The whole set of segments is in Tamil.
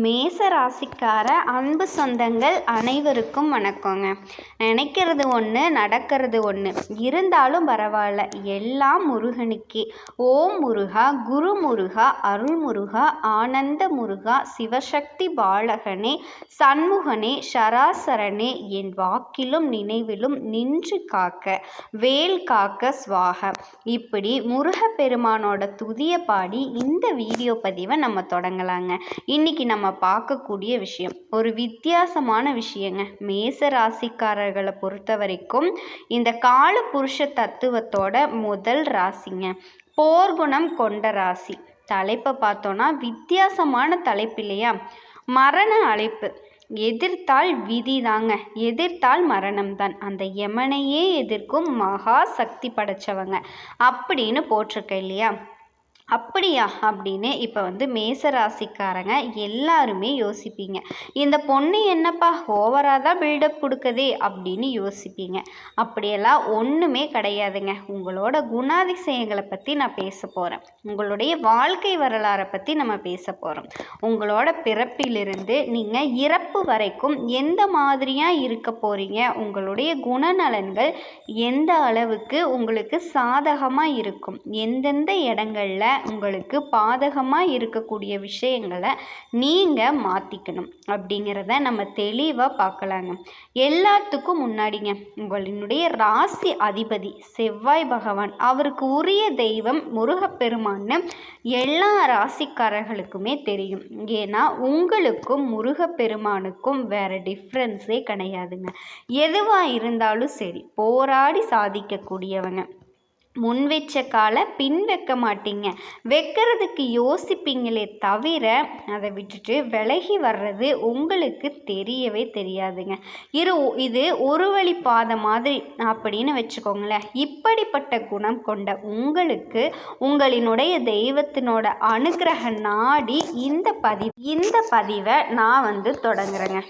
மேச ராசிக்கார அன்பு சொந்தங்கள் அனைவருக்கும் வணக்கங்க. நினைக்கிறது ஒன்று, நடக்கிறது ஒன்று. இருந்தாலும் பரவாயில்ல, எல்லாம் முருகனுக்கே. ஓம் முருகா, குரு முருகா, அருள் முருகா, ஆனந்த முருகா, சிவசக்தி பாலகனே, சண்முகனே, சராசரனே, என் வாக்கிலும் நினைவிலும் நின்று காக்க, வேல் காக்க ஸ்வாக. இப்படி முருகப்பெருமானோட துதிய பாடி இந்த வீடியோ பதிவை நம்ம தொடங்கலாங்க. இன்னைக்கு நம்ம பார்க்கக்கூடிய விஷயம் ஒரு வித்தியாசமான விஷயங்க. மேச ராசிக்காரர்களை பொறுத்த வரைக்கும் இந்த கால புருஷ தத்துவத்தோட முதல் ராசிங்க. போர்க்குணம் கொண்ட ராசி. தலைப்பை பார்த்தோன்னா வித்தியாசமான தலைப்பு இல்லையா? மரண அழைப்பு. எதிர்த்தால் விதி தாங்க, எதிர்த்தால் மரணம்தான். அந்த யமனையே எதிர்க்கும் மகா சக்தி படைச்சவங்க அப்படின்னு போட்டிருக்க இல்லையா? அப்படியா அப்படின்னு இப்போ மேசராசிக்காரங்க எல்லாருமே யோசிப்பீங்க. இந்த பொண்ணு என்னப்பா ஓவராக தான் பில்டப் கொடுக்குதே அப்படின்னு யோசிப்பீங்க. அப்படியெல்லாம் ஒன்றுமே கிடையாதுங்க. உங்களோட குணாதிசயங்களை பற்றி நான் பேச போகிறேன். உங்களுடைய வாழ்க்கை வரலாறை பற்றி நம்ம பேச போகிறோம். உங்களோட பிறப்பிலிருந்து நீங்கள் இறப்பு வரைக்கும் எந்த மாதிரியாக இருக்க போகிறீங்க, உங்களுடைய குணநலன்கள் எந்த அளவுக்கு உங்களுக்கு சாதகமாக இருக்கும், எந்தெந்த இடங்களில் உங்களுக்கு பாதகமாக இருக்கக்கூடிய விஷயங்களை நீங்கள் மாற்றிக்கணும் அப்படிங்கிறத நம்ம தெளிவாக பார்க்கலாங்க. எல்லாத்துக்கும் முன்னாடிங்க, உங்களினுடைய ராசி அதிபதி செவ்வாய் பகவான், அவருக்கு உரிய தெய்வம் முருகப்பெருமான்னு எல்லா ராசிக்காரர்களுக்குமே தெரியும். ஏன்னா உங்களுக்கும் முருகப்பெருமானுக்கும் வேறு டிஃப்ரென்ஸே கிடையாதுங்க. எதுவாக இருந்தாலும் சரி போராடி சாதிக்கக்கூடியவங்க. முன் வச்ச காலை பின் வைக்க மாட்டீங்க. வைக்கிறதுக்கு யோசிப்பீங்களே தவிர அதை விட்டுட்டு விலகி வர்றது உங்களுக்கு தெரியவே தெரியாதுங்க. இது ஒரு வழி பாதை மாதிரி அப்படின்னு வச்சுக்கோங்களேன். இப்படிப்பட்ட குணம் கொண்ட உங்களுக்கு உங்களினுடைய தெய்வத்தினோட அனுகிரக நாடி இந்த பதிவை நான் தொடங்குறேங்க.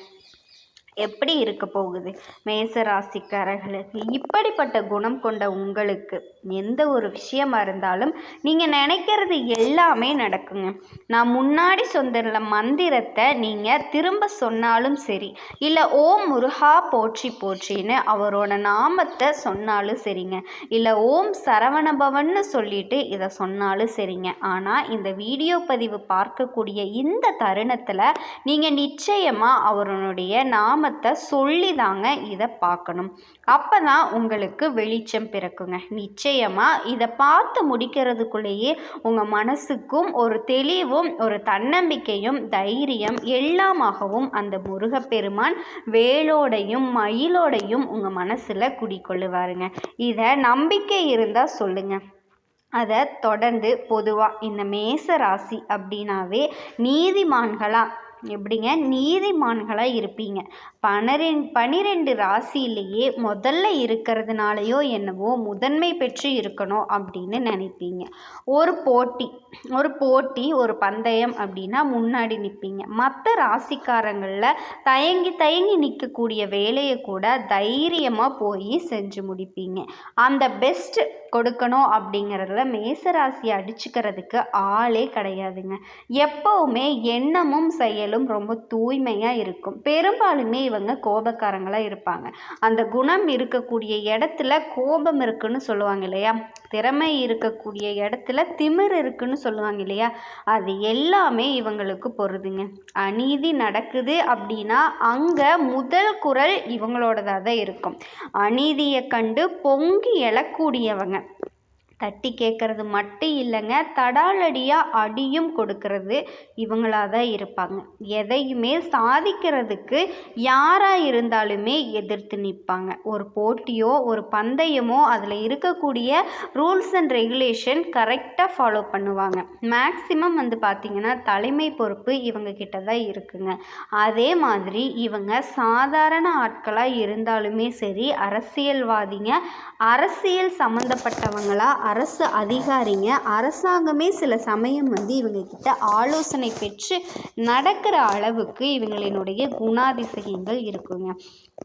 எப்படி இருக்க போகுது மேச ராசிக்காரர்களுக்கு? இப்படிப்பட்ட குணம் கொண்ட உங்களுக்கு எந்த ஒரு விஷயமா இருந்தாலும் நீங்கள் நினைக்கிறது எல்லாமே நடக்குங்க. நான் முன்னாடி சொன்ன மந்திரத்தை நீங்கள் திரும்ப சொன்னாலும் சரி, இல்லை ஓம் முருகா போற்றி போற்றின்னு அவரோட நாமத்தை சொன்னாலும் சரிங்க, இல்லை ஓம் சரவணபவன்னு சொல்லிட்டு இதை சொன்னாலும் சரிங்க. ஆனால் இந்த வீடியோ பதிவு பார்க்கக்கூடிய இந்த தருணத்தில் நீங்கள் நிச்சயமாக அவருடைய நாமத்தை சொல்லி தாங்க இதை பார்க்கணும். அப்போ தான் உங்களுக்கு வெளிச்சம் பிறக்குங்க. நிச்சயமாக இதை பார்த்து முடிக்கிறதுக்குள்ளேயே உங்கள் மனசுக்கும் ஒரு தெளிவும் ஒரு தன்னம்பிக்கையும் தைரியம் எல்லாமாகவும் அந்த முருகப்பெருமான் வேலோடையும் மயிலோடையும் உங்கள் மனசில் குடிக்கொள்ளுவாருங்க. இதை நம்பிக்கை இருந்தால் சொல்லுங்கள். அதை தொடர்ந்து பொதுவாக இந்த மேச ராசி அப்படின்னாவே நீதிமான்களாக எப்படிங்க நீதிமான்களாக இருப்பீங்க. 12 ராசியிலேயே முதல்ல இருக்கிறதுனாலையோ என்னவோ முதன்மை பெற்று இருக்கணும் அப்படின்னு நினைப்பீங்க. ஒரு போட்டி ஒரு பந்தயம் அப்படின்னா முன்னாடி நிற்பீங்க. மற்ற ராசிக்காரங்களில் தயங்கி நிற்கக்கூடிய வேலையை கூட தைரியமாக போய் செஞ்சு முடிப்பீங்க. அந்த பெஸ்ட் கொடுக்கணும் அப்படிங்கிறதுல மேசராசியை அடிச்சுக்கிறதுக்கு ஆளே கிடையாதுங்க. எப்போவுமே எண்ணமும் செயலும் ரொம்ப தூய்மையாக இருக்கும். பெரும்பாலுமே இவங்க கோபக்காரங்களாக இருப்பாங்க. அந்த குணம் இருக்கக்கூடிய இடத்துல கோபம் இருக்குன்னு சொல்லுவாங்க இல்லையா? திறமை இருக்கக்கூடிய இடத்துல திமிர் இருக்குன்னு சொல்லுவாங்க இல்லையா? அது எல்லாமே இவங்களுக்கு பொருதுங்க. அநீதி நடக்குது அப்படின்னா அங்கே முதல் குரல் இவங்களோடதாக தான் இருக்கும். அநீதியை கண்டு பொங்கி எழக்கூடியவங்க. தட்டி கேட்கறது மட்டும் இல்லைங்க, தடாலடியாக அடியும் கொடுக்கறது இவங்களாக தான் இருப்பாங்க. எதையுமே சாதிக்கிறதுக்கு யாராக இருந்தாலுமே எதிர்த்து நிற்பாங்க. ஒரு போட்டியோ ஒரு பந்தயமோ அதில் இருக்கக்கூடிய ரூல்ஸ் அண்ட் ரெகுலேஷன் கரெக்டாக ஃபாலோ பண்ணுவாங்க. மேக்சிமம் பார்த்திங்கன்னா தலைமை பொறுப்பு இவங்க கிட்ட தான் இருக்குங்க. அதே மாதிரி இவங்க சாதாரண ஆட்களாக இருந்தாலுமே சரி, அரசியல்வாதிங்க, அரசியல் சம்மந்தப்பட்டவங்களா அரசு அதிகாரிங்க, அரசாங்கமே சில சமயம் வந்து இவங்கக்கிட்ட ஆலோசனை பெற்று நடக்கிற அளவுக்கு இவங்களினுடைய குணாதிசயங்கள் இருக்குங்க.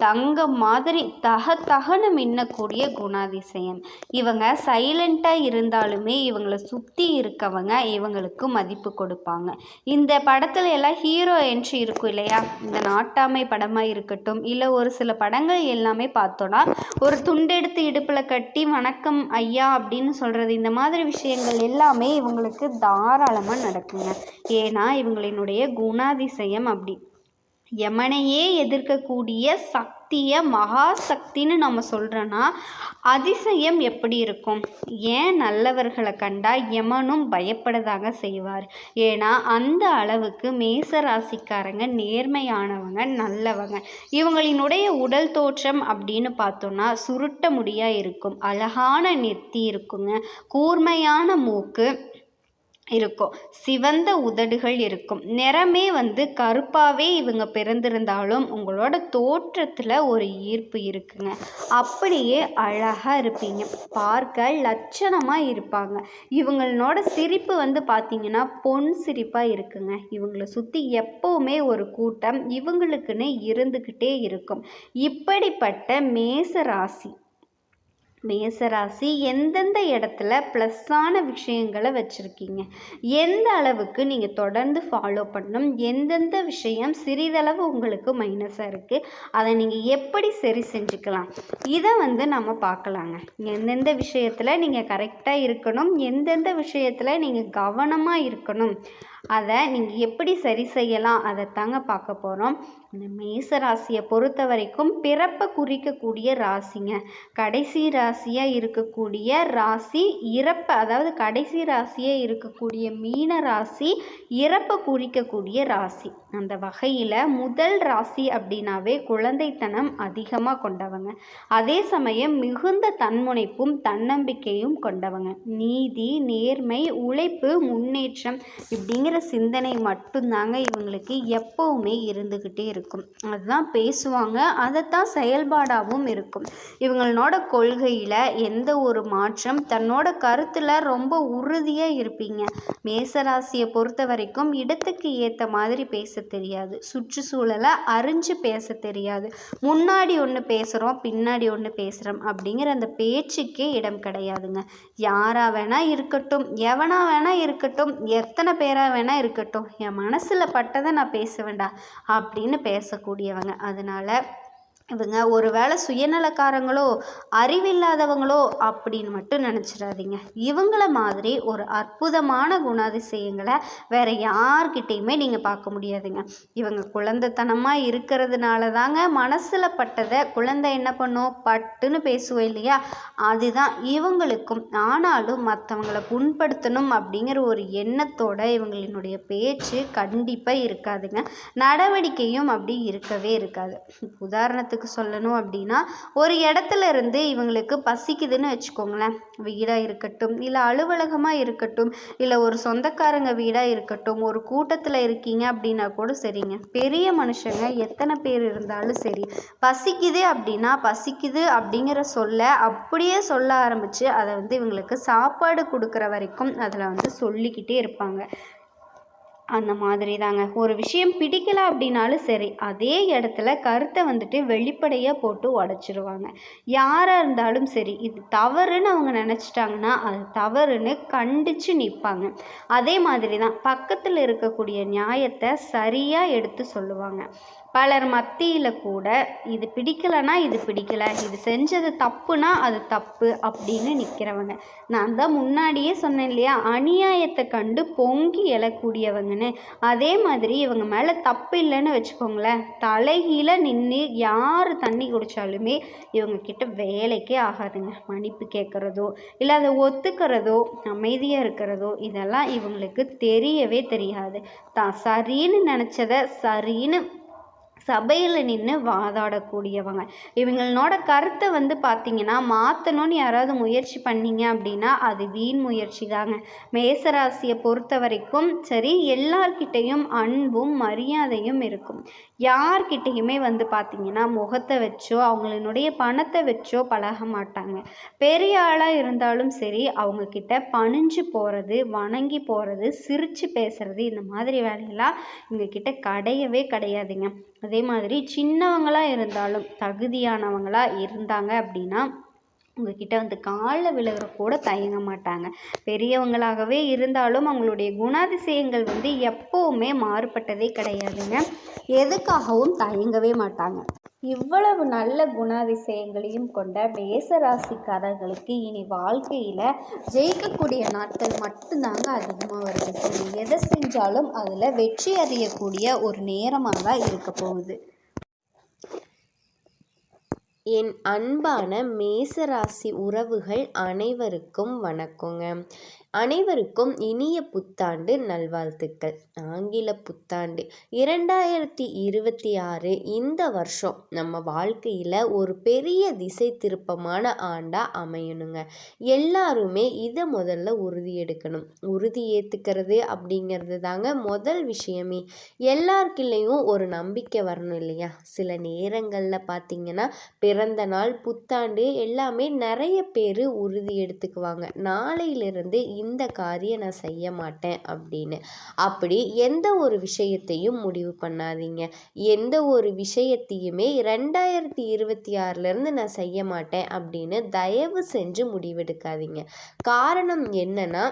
தங்கம் மாதிரி தகன்னு மின்னக்கூடிய குணாதிசயம். இவங்க சைலண்ட்டாக இருந்தாலுமே இவங்களை சுற்றி இருக்கவங்க இவங்களுக்கு மதிப்பு கொடுப்பாங்க. இந்த படத்துல எல்லாம் ஹீரோ என்ட்ரி இருக்கும் இல்லையா, இந்த நாட்டாமை படமாக இருக்கட்டும், இல்லை ஒரு சில படங்கள் எல்லாமே பார்த்தோன்னா ஒரு துண்டெடுத்து இடுப்பில் கட்டி வணக்கம் ஐயா அப்படின்னு சொல்கிறது, இந்த மாதிரி விஷயங்கள் எல்லாமே இவங்களுக்கு தாராளமாக நடக்குங்க. ஏன்னா இவங்களினுடைய குணாதிசயம் அப்படி. யமனையே எதிர்க்கக்கூடிய சக்தியை மகா சக்தின்னு நம்ம சொல்கிறோன்னா அதிசயம் எப்படி இருக்கும்? ஏன் நல்லவர்களை கண்டா யமனும் பயப்படதாங்க செய்வார். ஏன்னா அந்த அளவுக்கு மேச ராசிக்காரங்க நேர்மையானவங்க, நல்லவங்க. இவங்களினுடைய உடல் தோற்றம் அப்படின்னு பார்த்தோன்னா சுருட்ட முடியாக இருக்கும், அழகான நெத்தி இருக்குங்க, கூர்மையான மூக்கு இருக்கும், சிவந்த உதடுகள் இருக்கும். நிறமே வந்து கருப்பாகவே இவங்க பிறந்திருந்தாலும் உங்களோட தோற்றத்தில் ஒரு ஈர்ப்பு இருக்குங்க. அப்படியே அழகாக இருப்பீங்க, பார்க்க லட்சணமாக இருப்பாங்க. இவங்களோட சிரிப்பு வந்து பார்த்திங்கன்னா பொன் சிரிப்பாக இருக்குங்க. இவங்களை சுற்றி எப்போவுமே ஒரு கூட்டம் இவங்களுக்குன்னு இருந்துக்கிட்டே இருக்கும். இப்படிப்பட்ட மேசராசி எந்தெந்த இடத்துல ப்ளஸ்ஸான விஷயங்களை வச்சுருக்கீங்க, எந்த அளவுக்கு நீங்கள் தொடர்ந்து ஃபாலோ பண்ணணும், எந்தெந்த விஷயம் சிறிதளவு உங்களுக்கு மைனஸாக இருக்குது, அதை நீங்கள் எப்படி சரி செஞ்சுக்கலாம், இதை வந்து நம்ம பார்க்கலாங்க. எந்தெந்த விஷயத்தில் நீங்கள் கரெக்டாக இருக்கணும், எந்தெந்த விஷயத்தில் நீங்கள் கவனமாக இருக்கணும், அதை நீங்கள் எப்படி சரி செய்யலாம், அதை தாங்க பார்க்க போகிறோம். இந்த மேச ராசியை பொறுத்த வரைக்கும் பிறப்பை குறிக்கக்கூடிய ராசிங்க. கடைசி ராசியாக இருக்கக்கூடிய ராசி இறப்பை, அதாவது கடைசி ராசியாக இருக்கக்கூடிய மீன ராசி இறப்பை குறிக்கக்கூடிய ராசி. அந்த வகையில் முதல் ராசி அப்படின்னாவே குழந்தைத்தனம் அதிகமாக கொண்டவங்க, அதே சமயம் மிகுந்த தன்முனைப்பும் தன்னம்பிக்கையும் கொண்டவங்க. நீதி, நேர்மை, உழைப்பு, முன்னேற்றம் இப்படிங்கிற சிந்தனை மட்டும்தாங்க இவங்களுக்கு எப்பவுமே இருந்துக்கிட்டே இருக்கும். அதுதான் பேசுவாங்க, அதைத்தான் செயல்பாடாகவும் இருக்கும். இவங்களோட கொள்கையில் எந்த ஒரு மாற்றம், தன்னோட கருத்தில் ரொம்ப உறுதியாக இருப்பீங்க. மேசராசியை பொறுத்த வரைக்கும் இடத்துக்கு ஏற்ற மாதிரி பேச தெரியாது, சுற்றுச்சூழலை அறிஞ்சு பேச தெரியாது. முன்னாடி ஒன்று பேசுகிறோம், பின்னாடி ஒன்று பேசுகிறோம் அப்படிங்கிற அந்த பேச்சுக்கே இடம் கிடையாதுங்க. யாராக வேணால் இருக்கட்டும், எவனா வேணால் இருக்கட்டும், எத்தனை பேராக வேணால் இருக்கட்டும், என் மனசில் பட்டதை நான் பேச வேண்டாம் அப்படின்னு பேசக்கூடியவங்க. அதனால் இவங்க ஒரு வேளை சுயநலக்காரங்களோ அறிவில்லாதவங்களோ அப்படின்னு மட்டும் நினச்சிடாதீங்க. இவங்கள மாதிரி ஒரு அற்புதமான குணாதிசயங்களை வேறு யார்கிட்டையுமே நீங்கள் பார்க்க முடியாதுங்க. இவங்க குழந்தைத்தனமாக இருக்கிறதுனால தாங்க மனசில் பட்டதை குழந்தை என்ன பண்ணும், பட்டுன்னு பேசுவோம் இல்லையா, அதுதான் இவங்களுக்கும். ஆனாலும் மற்றவங்களை புண்படுத்தணும் அப்படிங்கிற ஒரு எண்ணத்தோட இவங்களினுடைய பேச்சு கண்டிப்பாக இருக்காதுங்க, நடவடிக்கையும் அப்படி இருக்கவே இருக்காது. உதாரணத்துக்கு சொல்லணும் அப்படின்னா, ஒரு இடத்துல இருந்து இவங்களுக்கு பசிக்குதுன்னு வச்சுக்கோங்களேன், வீடாக இருக்கட்டும், இல்லை அலுவலகமாக இருக்கட்டும், இல்லை ஒரு சொந்தக்காரங்க வீடாக இருக்கட்டும், ஒரு கூட்டத்தில் இருக்கீங்க அப்படின்னா கூட சரிங்க, பெரிய மனுஷங்க எத்தனை பேர் இருந்தாலும் சரி, பசிக்குது அப்படின்னா பசிக்குது அப்படிங்கிற சொல்ல அப்படியே சொல்ல ஆரம்பித்து அதை வந்து இவங்களுக்கு சாப்பாடு கொடுக்குற வரைக்கும் அதில் வந்து சொல்லிக்கிட்டே இருப்பாங்க. அந்த மாதிரி தாங்க. ஒரு விஷயம் பிடிக்கல அப்படின்னாலும் சரி, அதே இடத்துல கருத்தை வந்துட்டு வெளிப்படையாக போட்டு உடச்சிருவாங்க. யாராக இருந்தாலும் சரி, இது தவறுன்னு அவங்க நினச்சிட்டாங்கன்னா அது தவறுன்னு கண்டித்து நிற்பாங்க. அதே மாதிரி தான் பக்கத்தில் இருக்கக்கூடிய நியாயத்தை சரியாக எடுத்து சொல்லுவாங்க. பலர் மத்தியில் கூட இது பிடிக்கலைன்னா இது பிடிக்கலை, இது செஞ்சது தப்புனா அது தப்பு அப்படின்னு நிற்கிறவங்க. நான் தான் முன்னாடியே சொன்னேன் இல்லையா, அநியாயத்தை கண்டு பொங்கி எழக்கூடியவங்கன்னு. அதே மாதிரி இவங்க மேலே தப்பு இல்லைன்னு வச்சுக்கோங்களேன், தலைகீழ நின்று யார் தண்ணி குடித்தாலுமே இவங்கக்கிட்ட வேலைக்கே ஆகாதுங்க. மன்னிப்பு கேட்குறதோ இல்லை அதை ஒத்துக்கிறதோ அமைதியாக இருக்கிறதோ இதெல்லாம் இவங்களுக்கு தெரியவே தெரியாது. தான் சரின்னு நினச்சதை சரின்னு சபையில் நின்று வாதாடக்கூடியவங்க. இவங்களோட கருத்தை பார்த்திங்கன்னா மாற்றணும்னு யாராவது முயற்சி பண்ணீங்க அப்படின்னா அது வீண் முயற்சி தாங்க. மேசராசியை பொறுத்த வரைக்கும் சரி, எல்லார்கிட்டையும் அன்பும் மரியாதையும் இருக்கும். யார்கிட்டையுமே பார்த்திங்கன்னா முகத்தை வச்சோ அவங்களுடைய பணத்தை வச்சோ பழக மாட்டாங்க. பெரிய ஆளாக இருந்தாலும் சரி, அவங்கக்கிட்ட பணிஞ்சு போகிறது, வணங்கி போகிறது, சிரித்து பேசுகிறது, இந்த மாதிரி வேலையெல்லாம் இவங்கக்கிட்ட கிடையவே கிடையாதுங்க. அதே மாதிரி சின்னவங்களாக இருந்தாலும் தகுதியானவங்களாக இருந்தாங்க அப்படின்னா உங்ககிட்ட காலில் விழுகிற கூட தயங்க மாட்டாங்க. பெரியவங்களாகவே இருந்தாலும் அவங்களுடைய குணாதிசயங்கள் எப்போவுமே மாறுபட்டதே கிடையாதுங்க. எதுக்காகவும் தயங்கவே மாட்டாங்க. இவ்வளவு நல்ல குணாதிசயங்களையும் கொண்ட மேசராசிக்காரர்களுக்கு இனி வாழ்க்கையில் ஜெயிக்கக்கூடிய நாட்கள் மட்டும்தாங்க அதிகமாக வருது. எதை செஞ்சாலும் அதில் வெற்றி அடையக்கூடிய ஒரு நேரமாக தான் இருக்க போகுது. என் அன்பான மேசராசி உறவுகள் அனைவருக்கும் வணக்கங்க. அனைவருக்கும் இனிய புத்தாண்டு நல்வாழ்த்துக்கள். ஆங்கில புத்தாண்டு 2026 இந்த வருஷம் நம்ம வாழ்க்கையில் ஒரு பெரிய திசை திருப்பமான ஆண்டாக அமையணுங்க. எல்லாருமே இதை முதல்ல உறுதி எடுக்கணும். உறுதி ஏற்றுக்கிறது அப்படிங்கிறது தாங்க முதல் விஷயமே. எல்லாருக்குள்ளேயும் ஒரு நம்பிக்கை வரணும் இல்லையா? சில நேரங்களில் பார்த்திங்கன்னா பிறந்த நாள், புத்தாண்டு எல்லாமே நிறைய பேர் உறுதி எடுத்துக்குவாங்க. நாளையிலிருந்து இந்த காரியம் நான் செய்ய மாட்டேன் அப்படின்னு. அப்படி எந்த ஒரு விஷயத்தையும் முடிவு பண்ணாதீங்க. எந்த ஒரு விஷயத்தையுமே 2026 நான் செய்ய மாட்டேன் அப்படின்னு தயவு செஞ்சு முடிவெடுக்காதீங்க. காரணம் என்னன்னா,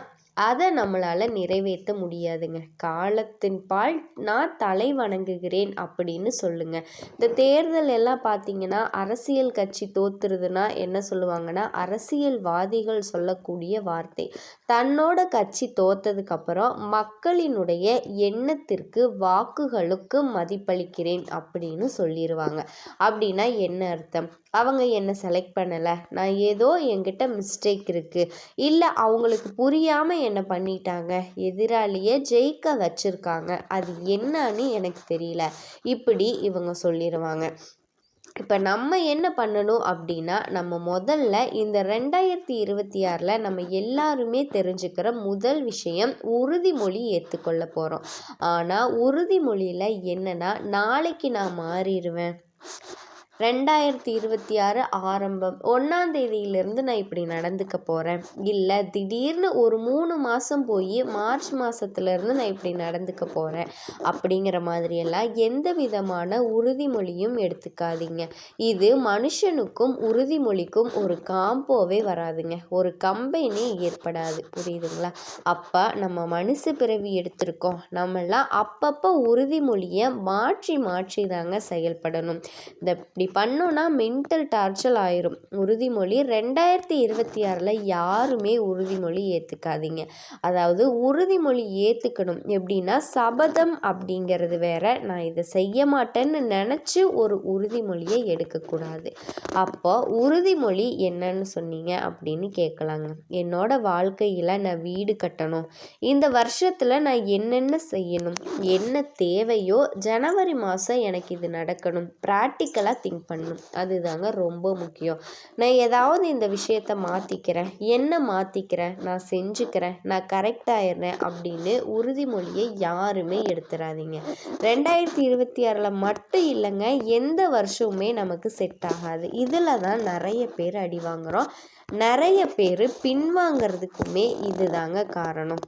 அதை நம்மளால் நிறைவேற்ற முடியாதுங்க. காலத்தின் பால் நான் தலை வணங்குகிறேன் அப்படின்னு சொல்லுங்கள். இந்த தேர்தல் எல்லாம் பார்த்திங்கன்னா அரசியல் கட்சி தோத்துருதுன்னா என்ன சொல்லுவாங்கன்னா, அரசியல்வாதிகள் சொல்லக்கூடிய வார்த்தை, தன்னோட கட்சி தோத்ததுக்கப்புறம் மக்களினுடைய எண்ணத்திற்கு வாக்குகளுக்கு மதிப்பளிக்கிறேன் அப்படின்னு சொல்லிடுவாங்க. அப்படின்னா என்ன அர்த்தம்? அவங்க என்னை செலக்ட் பண்ணலை, நான் ஏதோ என்கிட்ட மிஸ்டேக் இருக்குது, இல்லை அவங்களுக்கு புரியாமல் என்ன பண்ணிட்டாங்க, எதிராளியை ஜெயிக்க வச்சுருக்காங்க, அது என்னன்னு எனக்கு தெரியல, இப்படி இவங்க சொல்லிடுவாங்க. இப்போ நம்ம என்ன பண்ணணும் அப்படின்னா, நம்ம முதல்ல இந்த 2026 நம்ம எல்லாருமே தெரிஞ்சுக்கிற முதல் விஷயம் உறுதிமொழி ஏற்றுக்கொள்ள போகிறோம். ஆனால் உறுதிமொழியில் என்னென்னா, நாளைக்கு நான் மாறிடுவேன், 2026 ஆரம்பம் 1ஆம் தேதியிலேருந்து நான் இப்படி நடந்துக்க போகிறேன், இல்லை திடீர்னு ஒரு 3 மாதம் போய் மார்ச் மாதத்துலேருந்து நான் இப்படி நடந்துக்க போகிறேன் அப்படிங்கிற மாதிரியெல்லாம் எந்த விதமான உறுதிமொழியும் எடுத்துக்காதீங்க. இது மனுஷனுக்கும் உறுதிமொழிக்கும் ஒரு காம்போவே வராதுங்க, ஒரு கம்பெனி ஏற்படாது. புரியுதுங்களா? அப்போ நம்ம மனுஷ பிறவி எடுத்திருக்கோம், நம்மெல்லாம் அப்பப்போ உறுதிமொழியை மாற்றி மாற்றி தாங்க செயல்படணும். இப்படி பண்ணோன்னா மென்டல் டார்ச்சர் ஆயிரும். உறுதிமொழி 2026 யாருமே உறுதிமொழி ஏற்றுக்காதீங்க. அதாவது உறுதிமொழி ஏற்றுக்கணும் எப்படின்னா, சபதம் அப்படிங்கிறது வேற, நான் இதை செய்ய மாட்டேன்னு நினச்சி ஒரு உறுதிமொழியை எடுக்கக்கூடாது. அப்போ உறுதிமொழி என்னன்னு சொன்னீங்க அப்படின்னு கேட்கலாங்க. என்னோட வாழ்க்கையில் நான் வீடு கட்டணும், இந்த வருஷத்தில் நான் என்னென்ன செய்யணும், என்ன தேவையோ ஜனவரி மாதம் எனக்கு இது நடக்கணும், ப்ராக்டிக்கலாக திங்க் பண்ணணும். அதுதாங்க ரொம்ப முக்கியம். நான் ஏதாவது இந்த விஷயத்தை மாற்றிக்கிறேன், என்ன மாற்றிக்கிறேன், நான் செஞ்சுக்கிறேன், நான் கரெக்டாகிடுறேன் அப்படின்னு உறுதிமொழியை யாருமே எடுத்துடாதீங்க. 2026 மட்டும் இல்லைங்க, எந்த வருஷமுமே நமக்கு செட் ஆகாது. இதில் தான் நிறைய பேர் அடி வாங்குகிறோம். நிறைய பேர் பின்வாங்கிறதுக்குமே இதுதாங்க காரணம்.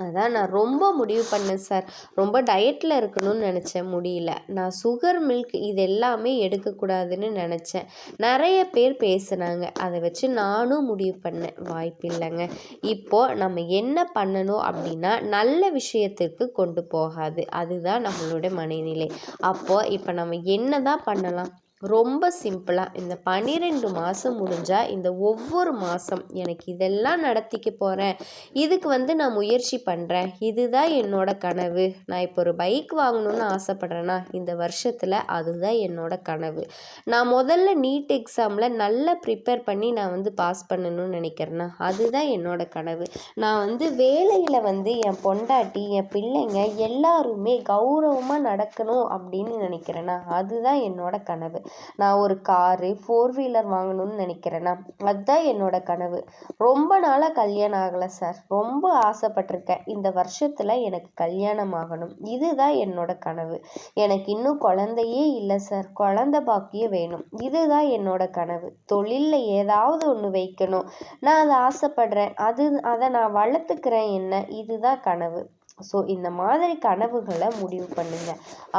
அதான் நான் ரொம்ப முடிவு பண்ணேன் சார், ரொம்ப டயட்டில் இருக்கணும்னு நினச்சேன், முடியல. நான் சுகர் மில்க் இது எல்லாமே எடுக்கக்கூடாதுன்னு நினச்சேன், நிறைய பேர் பேசுனாங்க, அதை வச்சு நானும் முடிவு பண்ணேன், வாய்ப்பில்லைங்க. இப்போது நம்ம என்ன பண்ணணும் அப்படின்னா, நல்ல விஷயத்துக்கு கொண்டு போகாது, அதுதான் நம்மளோட மனநிலை. அப்போது இப்போ நம்ம என்ன தான் பண்ணலாம்? ரொம்ப சிம்பிளாக இந்த 12 மாதம் முடிஞ்சால் இந்த ஒவ்வொரு மாதம் எனக்கு இதெல்லாம் நடத்திக்க போகிறேன், இதுக்கு நான் முயற்சி பண்ணுறேன், இதுதான் என்னோட கனவு. நான் இப்போ ஒரு பைக் வாங்கணும்னு ஆசைப்பட்றேன்னா இந்த வருஷத்தில் அதுதான் என்னோட கனவு. நான் முதல்ல நீட் எக்ஸாமில் நல்லா ப்ரிப்பேர் பண்ணி நான் பாஸ் பண்ணணும்னு நினைக்கிறேன்னா அதுதான் என்னோட கனவு. நான் வேலையில் என் பொண்டாட்டி என் பிள்ளைங்க எல்லாருமே கௌரவமாக நடக்கணும் அப்படின்னு நினைக்கிறேன்னா அதுதான் என்னோட கனவு. நான் ஒரு காரு 4 வீலர் வாங்கணும்னு நினைக்கிறேன்னா அதுதான் என்னோட கனவு. ரொம்ப நாளாக கல்யாணம் ஆகலை சார், ரொம்ப ஆசைப்பட்டிருக்கேன், இந்த வருஷத்தில் எனக்கு கல்யாணம் ஆகணும், இதுதான் என்னோட கனவு. எனக்கு இன்னும் குழந்தையே இல்லை சார், குழந்தை பாக்கியம் வேணும், இதுதான் என்னோட கனவு. தொழிலில் ஏதாவது ஒன்று வைக்கணும், நான் அதை ஆசைப்படுறேன், அதை நான் வளர்த்துக்கிறேன், என்ன இதுதான் கனவு. ஸோ இந்த மாதிரி கனவுகளை முடிவு பண்ணுங்க.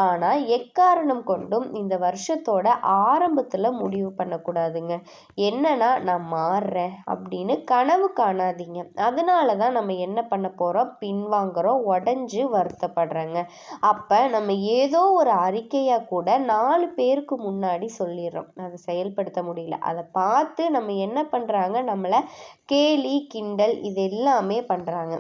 ஆனால் எக்காரணம் கொண்டும் இந்த வருஷத்தோட ஆரம்பத்தில் முடிவு பண்ணக்கூடாதுங்க. என்னன்னா நான் மாறுறேன் அப்படின்னு கனவு காணாதீங்க. அதனால தான் நம்ம என்ன பண்ண போகிறோம், பின்வாங்குறோம், உடஞ்சி வருத்தப்படுறோங்க. அப்போ நம்ம ஏதோ ஒரு அறிக்கையாக கூட 4 பேருக்கு முன்னாடி சொல்லிடுறோம், அதை செயல்படுத்த முடியல. அதை பார்த்து நம்ம என்ன பண்ணுறாங்க, நம்மளை கேலி கிண்டல் இது எல்லாமே பண்ணுறாங்க.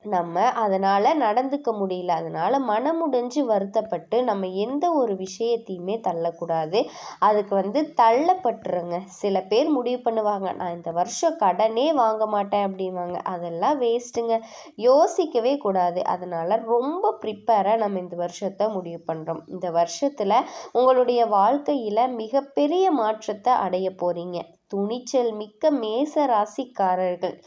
நம்ம அதனால் நடந்துக்க முடியல, அதனால் மனமுடைஞ்சு வருத்தப்பட்டு நம்ம எந்த ஒரு விஷயத்தையுமே தள்ளக்கூடாது. அதுக்கு தள்ளப்பட்டுருங்க. சில பேர் முடிவு பண்ணுவாங்க, நான் இந்த வருஷம் கடனே வாங்க மாட்டேன் அப்படின்வாங்க. அதெல்லாம் வேஸ்ட்டுங்க, யோசிக்கவே கூடாது. அதனால் ரொம்ப ப்ரிப்பேராக நம்ம இந்த வருஷத்தை முடிவு பண்ணுறோம். இந்த வருஷத்தில் உங்களுடைய வாழ்க்கையில் மிகப்பெரிய மாற்றத்தை அடைய போகிறீங்க. துணிச்சல் மிக்க மேச ராசிக்காரர்கள்,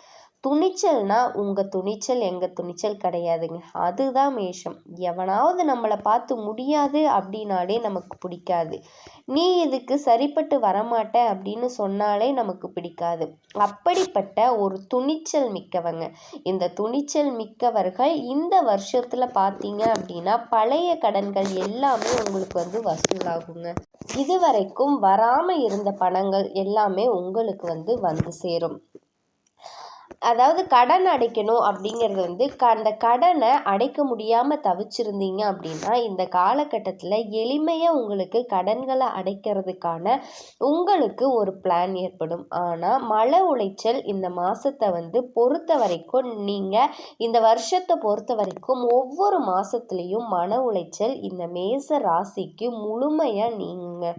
துணிச்சல்னா உங்கள் துணிச்சல் எங்கள் துணிச்சல் கிடையாதுங்க, அதுதான் மேஷம். எவனாவது நம்மளை பார்த்து முடியாது அப்படின்னாலே நமக்கு பிடிக்காது. நீ இதுக்கு சரிப்பட்டு வரமாட்ட அப்படின்னு சொன்னாலே நமக்கு பிடிக்காது. அப்படிப்பட்ட ஒரு துணிச்சல் மிக்கவங்க. இந்த துணிச்சல் மிக்கவர்கள் இந்த வருஷத்தில் பார்த்தீங்க அப்படின்னா பழைய கடன்கள் எல்லாமே உங்களுக்கு வசூலாகுங்க. இதுவரைக்கும் வராமல் இருந்த பணங்கள் எல்லாமே உங்களுக்கு வந்து சேரும். அதாவது கடன் அடைக்கணும் அப்படிங்கிறது அந்த கடனை அடைக்க முடியாமல் தவிச்சிருந்தீங்க அப்படின்னா இந்த காலகட்டத்தில் எளிமையாக உங்களுக்கு கடன்களை அடைக்கிறதுக்கான உங்களுக்கு ஒரு பிளான் ஏற்படும். ஆனால் மன உளைச்சல் இந்த மாதத்தை பொறுத்த வரைக்கும், நீங்கள் இந்த வருஷத்தை பொறுத்த வரைக்கும் ஒவ்வொரு மாதத்துலேயும் மன உளைச்சல் இந்த மேச ராசிக்கு முழுமையாக நீங்குங்க.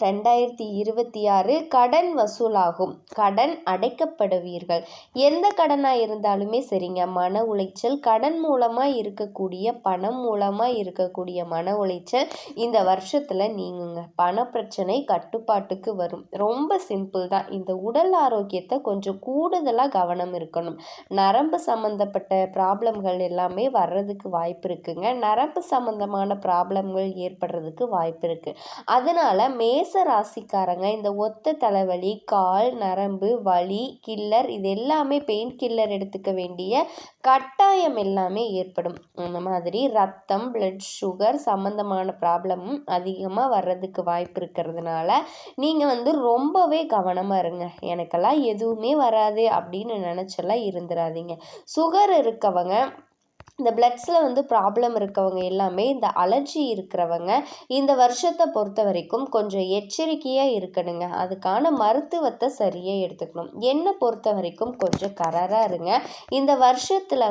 2026 கடன் வசூலாகும், கடன் அடைக்கப்படுவீர்கள். எந்த கடனாக இருந்தாலுமே சரிங்க, மன உளைச்சல், கடன் மூலமாக இருக்கக்கூடிய பணம் மூலமாக இருக்கக்கூடிய மன உளைச்சல் இந்த வருஷத்தில் நீங்குங்க. பண பிரச்சனை கட்டுப்பாட்டுக்கு வரும். ரொம்ப சிம்பிள் தான். இந்த உடல் ஆரோக்கியத்தை கொஞ்சம் கூடுதலாக கவனம் இருக்கணும். நரம்பு சம்மந்தப்பட்ட ப்ராப்ளம்கள் எல்லாமே வர்றதுக்கு வாய்ப்பு இருக்குங்க. நரம்பு சம்மந்தமான ப்ராப்ளம்கள் ஏற்படுறதுக்கு வாய்ப்பு இருக்குது. அதனால மேச ராசிக்காரங்க இந்த ஒத்த தலைவலி, கால் நரம்பு வலி, கில்லர், இது எல்லாமே பெயின் கில்லர் எடுத்துக்க வேண்டிய கட்டாயம் எல்லாமே ஏற்படும். அந்த மாதிரி ரத்தம், பிளட் சுகர் சம்மந்தமான ப்ராப்ளமும் அதிகமாக வர்றதுக்கு வாய்ப்பு இருக்கிறதுனால நீங்கள் ரொம்பவே கவனமாக இருங்க. எனக்கெல்லாம் எதுவுமே வராது அப்படின்னு நினச்செல்லாம் இருந்துடாதீங்க. சுகர் இருக்கவங்க, இந்த பிளட்ஸில் ப்ராப்ளம் இருக்கவங்க எல்லாமே, இந்த அலர்ஜி இருக்கிறவங்க இந்த வருஷத்தை பொறுத்த வரைக்கும் கொஞ்சம் எச்சரிக்கையாக இருக்கணுங்க. அதுக்கான மருத்துவத்தை சரியாக எடுத்துக்கணும். என்னை பொறுத்த வரைக்கும் கொஞ்சம் கராராக இருங்க. இந்த வருஷத்தில்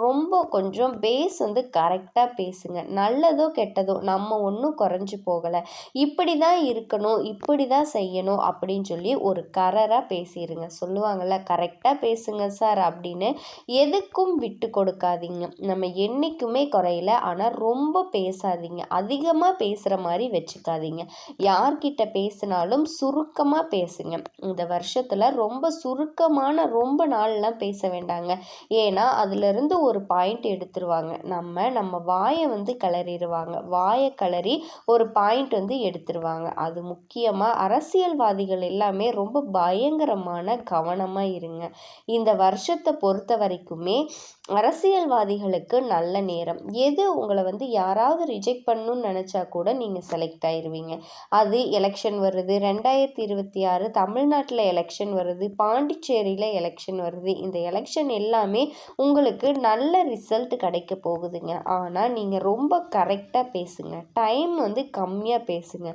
ரொம்ப கொஞ்சம் பேஸ் கரெக்டாக பேசுங்க. நல்லதோ கெட்டதோ நம்ம ஒன்றும் குறைஞ்சி போகலை, இப்படி தான் இருக்கணும், இப்படி தான் செய்யணும் அப்படின்னு சொல்லி ஒரு கராராக பேசிடுங்க. சொல்லுவாங்கள்ல, கரெக்டாக பேசுங்க சார் அப்படின்னு. எதுக்கும் விட்டு கொடுக்காதீங்க. நம்ம என்றைக்குமே குறையில, ஆனால் ரொம்ப பேசாதீங்க, அதிகமாக பேசுகிற மாதிரி வச்சுக்காதீங்க. யார்கிட்ட பேசினாலும் சுருக்கமாக பேசுங்க. இந்த வருஷத்தில் ரொம்ப சுருக்கமான ரொம்ப நாள்லாம் பேச வேண்டாங்க. ஏன்னா அதிலிருந்து ஒரு பாயிண்ட் எடுத்துருவாங்க. நம்ம வாயை கிளறிடுவாங்க. வாயை கிளறி ஒரு பாயிண்ட் எடுத்துருவாங்க. அது முக்கியமாக அரசியல்வாதிகள் எல்லாமே ரொம்ப பயங்கரமான கவனமாக இருங்க. இந்த வருஷத்தை பொறுத்த வரைக்குமே அரசியல்வாதிகள் உங்களுக்கு நல்ல நேரம். எது உங்களை வந்து யாராவது ரிஜெக்ட் பண்ணணும்னு நினச்சா கூட நீங்கள் செலக்ட் ஆயிடுவீங்க. அது எலெக்ஷன் வருது, 2026 தமிழ்நாட்டில் எலெக்ஷன் வருது, பாண்டிச்சேரியில் எலெக்ஷன் வருது. இந்த எலெக்ஷன் எல்லாமே உங்களுக்கு நல்ல ரிசல்ட் கிடைக்க போகுதுங்க. ஆனால் நீங்கள் ரொம்ப கரெக்டாக பேசுங்க. டைம் வந்து கம்மியாக பேசுங்க.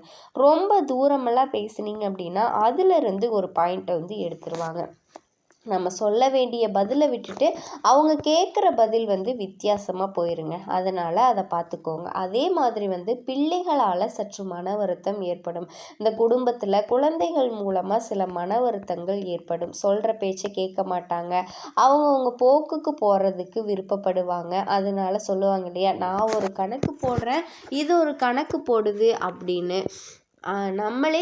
ரொம்ப தூரமெல்லாம் பேசுனீங்க அப்படின்னா அதிலிருந்து ஒரு பாயிண்ட்டை வந்து எடுத்துருவாங்க. நம்ம சொல்ல வேண்டிய பதிலை விட்டுட்டு அவங்க கேட்குற பதில் வந்து வித்தியாசமாக போயிருங்க. அதனால் அதை பார்த்துக்கோங்க. அதே மாதிரி வந்து பிள்ளைகளால் சற்று மன வருத்தம் ஏற்படும். இந்த குடும்பத்தில் குழந்தைகள் மூலமாக சில மன வருத்தங்கள் ஏற்படும். சொல்கிற பேச்சை கேட்க மாட்டாங்க. அவங்கவுங்க போக்குக்கு போகிறதுக்கு விருப்பப்படுவாங்க. அதனால சொல்லுவாங்க இல்லையா, நான் ஒரு கணக்கு போடுறேன், இது ஒரு கணக்கு போடுது அப்படின்னு. நம்மளே